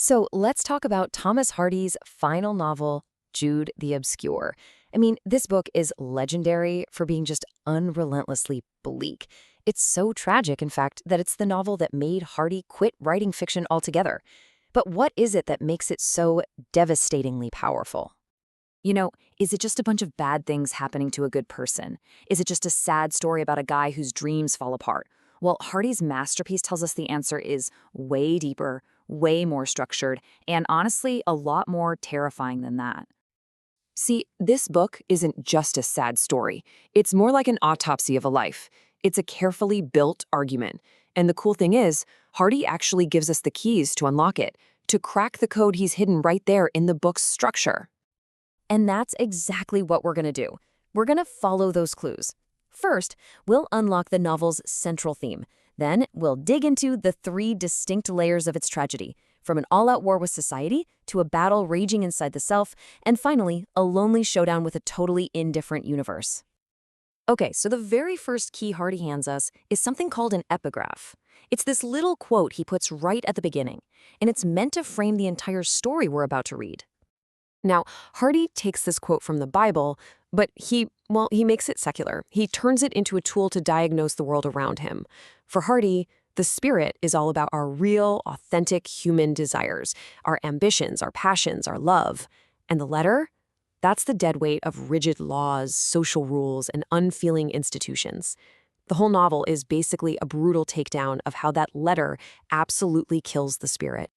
So let's talk about Thomas Hardy's final novel, Jude the Obscure. I mean, this book is legendary for being just unrelentlessly bleak. It's so tragic, in fact, that it's the novel that made Hardy quit writing fiction altogether. But what is it that makes it so devastatingly powerful? Is it just a bunch of bad things happening to a good person? Is it just a sad story about a guy whose dreams fall apart? Well, Hardy's masterpiece tells us the answer is way deeper, way more structured, and honestly, a lot more terrifying than that. See, this book isn't just a sad story. It's more like an autopsy of a life. It's a carefully built argument. And the cool thing is, Hardy actually gives us the keys to unlock it, to crack the code he's hidden right there in the book's structure. And that's exactly what we're going to do. We're going to follow those clues. First, we'll unlock the novel's central theme. Then, we'll dig into the three distinct layers of its tragedy, from an all-out war with society to a battle raging inside the self, and finally, a lonely showdown with a totally indifferent universe. Okay, so the very first key Hardy hands us is something called an epigraph. It's this little quote he puts right at the beginning, and it's meant to frame the entire story we're about to read. Now, Hardy takes this quote from the Bible, but he makes it secular. He turns it into a tool to diagnose the world around him. For Hardy, the spirit is all about our real, authentic human desires, our ambitions, our passions, our love. And the letter? That's the dead weight of rigid laws, social rules, and unfeeling institutions. The whole novel is basically a brutal takedown of how that letter absolutely kills the spirit.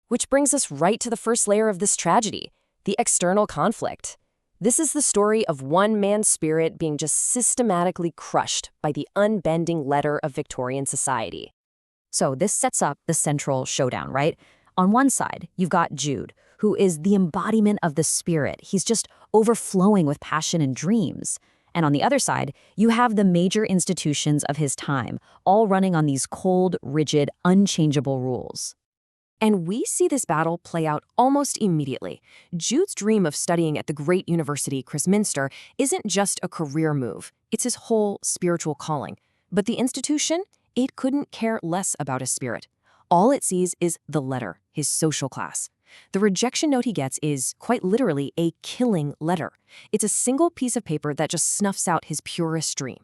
Which brings us right to the first layer of this tragedy. The external conflict. This is the story of one man's spirit being just systematically crushed by the unbending letter of Victorian society. So this sets up the central showdown, right? On one side, you've got Jude, who is the embodiment of the spirit. He's just overflowing with passion and dreams. And on the other side, you have the major institutions of his time, all running on these cold, rigid, unchangeable rules. And we see this battle play out almost immediately. Jude's dream of studying at the great university, Christminster, isn't just a career move. It's his whole spiritual calling. But the institution, it couldn't care less about his spirit. All it sees is the letter, his social class. The rejection note he gets is, quite literally, a killing letter. It's a single piece of paper that just snuffs out his purest dream.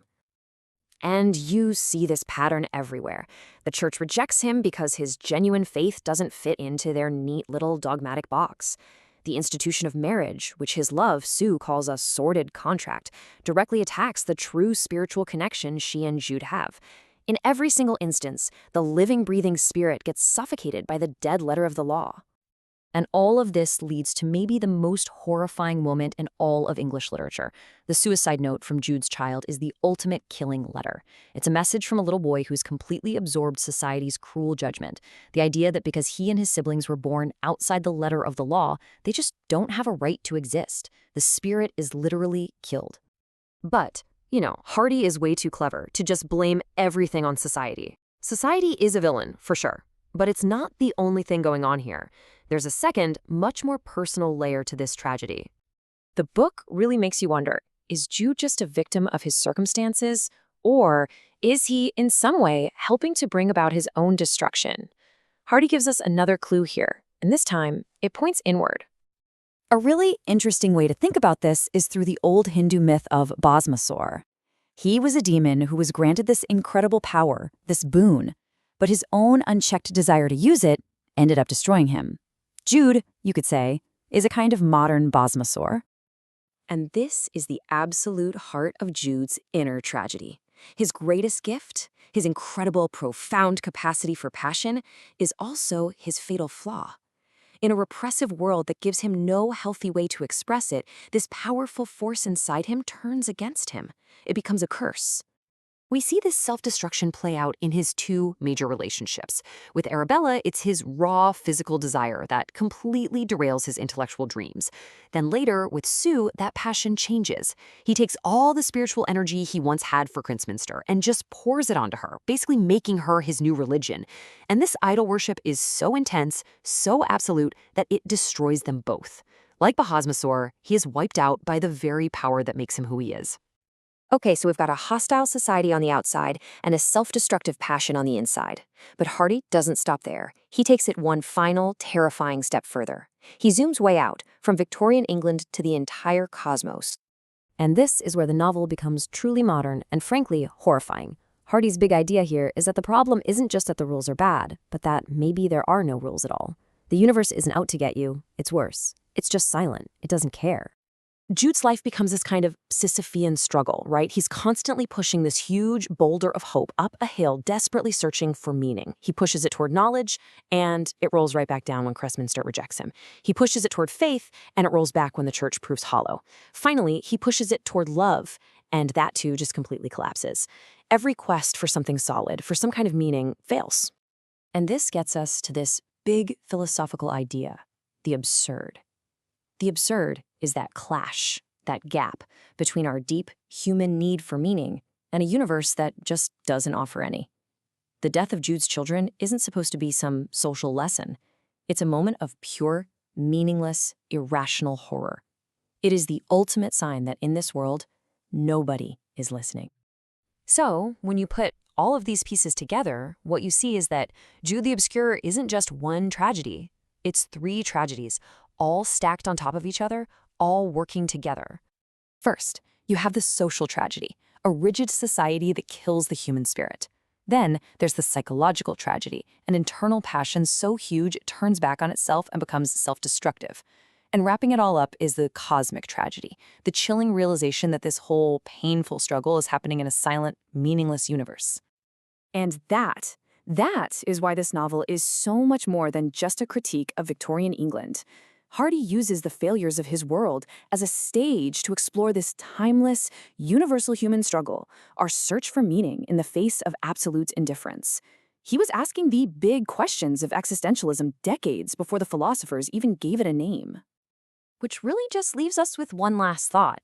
And you see this pattern everywhere. The church rejects him because his genuine faith doesn't fit into their neat little dogmatic box. The institution of marriage, which his love, Sue, calls a sordid contract, directly attacks the true spiritual connection she and Jude have. In every single instance, the living, breathing spirit gets suffocated by the dead letter of the law. And all of this leads to maybe the most horrifying moment in all of English literature. The suicide note from Jude's child is the ultimate killing letter. It's a message from a little boy who's completely absorbed society's cruel judgment. The idea that because he and his siblings were born outside the letter of the law, they just don't have a right to exist. The spirit is literally killed. But, Hardy is way too clever to just blame everything on society. Society is a villain, for sure. But it's not the only thing going on here. There's a second, much more personal layer to this tragedy. The book really makes you wonder, is Jude just a victim of his circumstances? Or is he, in some way, helping to bring about his own destruction? Hardy gives us another clue here, and this time, it points inward. A really interesting way to think about this is through the old Hindu myth of Bhasmasur. He was a demon who was granted this incredible power, this boon, but his own unchecked desire to use it ended up destroying him. Jude, you could say, is a kind of modern Bhasmasur. And this is the absolute heart of Jude's inner tragedy. His greatest gift, his incredible, profound capacity for passion, is also his fatal flaw. In a repressive world that gives him no healthy way to express it, this powerful force inside him turns against him. It becomes a curse. We see this self-destruction play out in his two major relationships. With Arabella, it's his raw physical desire that completely derails his intellectual dreams. Then later, with Sue, that passion changes. He takes all the spiritual energy he once had for Christminster and just pours it onto her, basically making her his new religion. And this idol worship is so intense, so absolute, that it destroys them both. Like Bahasmasor, he is wiped out by the very power that makes him who he is. Okay, so we've got a hostile society on the outside and a self-destructive passion on the inside. But Hardy doesn't stop there. He takes it one final, terrifying step further. He zooms way out, from Victorian England to the entire cosmos. And this is where the novel becomes truly modern and, frankly, horrifying. Hardy's big idea here is that the problem isn't just that the rules are bad, but that maybe there are no rules at all. The universe isn't out to get you. It's worse. It's just silent. It doesn't care. Jude's life becomes this kind of Sisyphean struggle, right? He's constantly pushing this huge boulder of hope up a hill, desperately searching for meaning. He pushes it toward knowledge, and it rolls right back down when Cressminster rejects him. He pushes it toward faith, and it rolls back when the church proves hollow. Finally, he pushes it toward love, and that too just completely collapses. Every quest for something solid, for some kind of meaning, fails. And this gets us to this big philosophical idea, the absurd. The absurd is that clash, that gap between our deep human need for meaning and a universe that just doesn't offer any. The death of Jude's children isn't supposed to be some social lesson. It's a moment of pure, meaningless, irrational horror. It is the ultimate sign that in this world, nobody is listening. So, when you put all of these pieces together, what you see is that Jude the Obscure isn't just one tragedy. It's three tragedies, all stacked on top of each other, all working together. First, you have the social tragedy, a rigid society that kills the human spirit. Then there's the psychological tragedy, an internal passion so huge it turns back on itself and becomes self-destructive. And wrapping it all up is the cosmic tragedy, the chilling realization that this whole painful struggle is happening in a silent, meaningless universe. And that is why this novel is so much more than just a critique of Victorian England. Hardy uses the failures of his world as a stage to explore this timeless, universal human struggle, our search for meaning in the face of absolute indifference. He was asking the big questions of existentialism decades before the philosophers even gave it a name. Which really just leaves us with one last thought.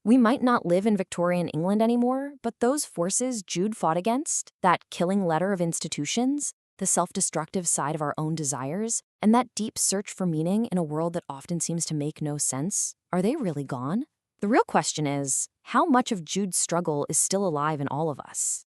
We might not live in Victorian England anymore, but those forces Jude fought against, that killing letter of institutions, the self-destructive side of our own desires, and that deep search for meaning in a world that often seems to make no sense, are they really gone? The real question is, how much of Jude's struggle is still alive in all of us?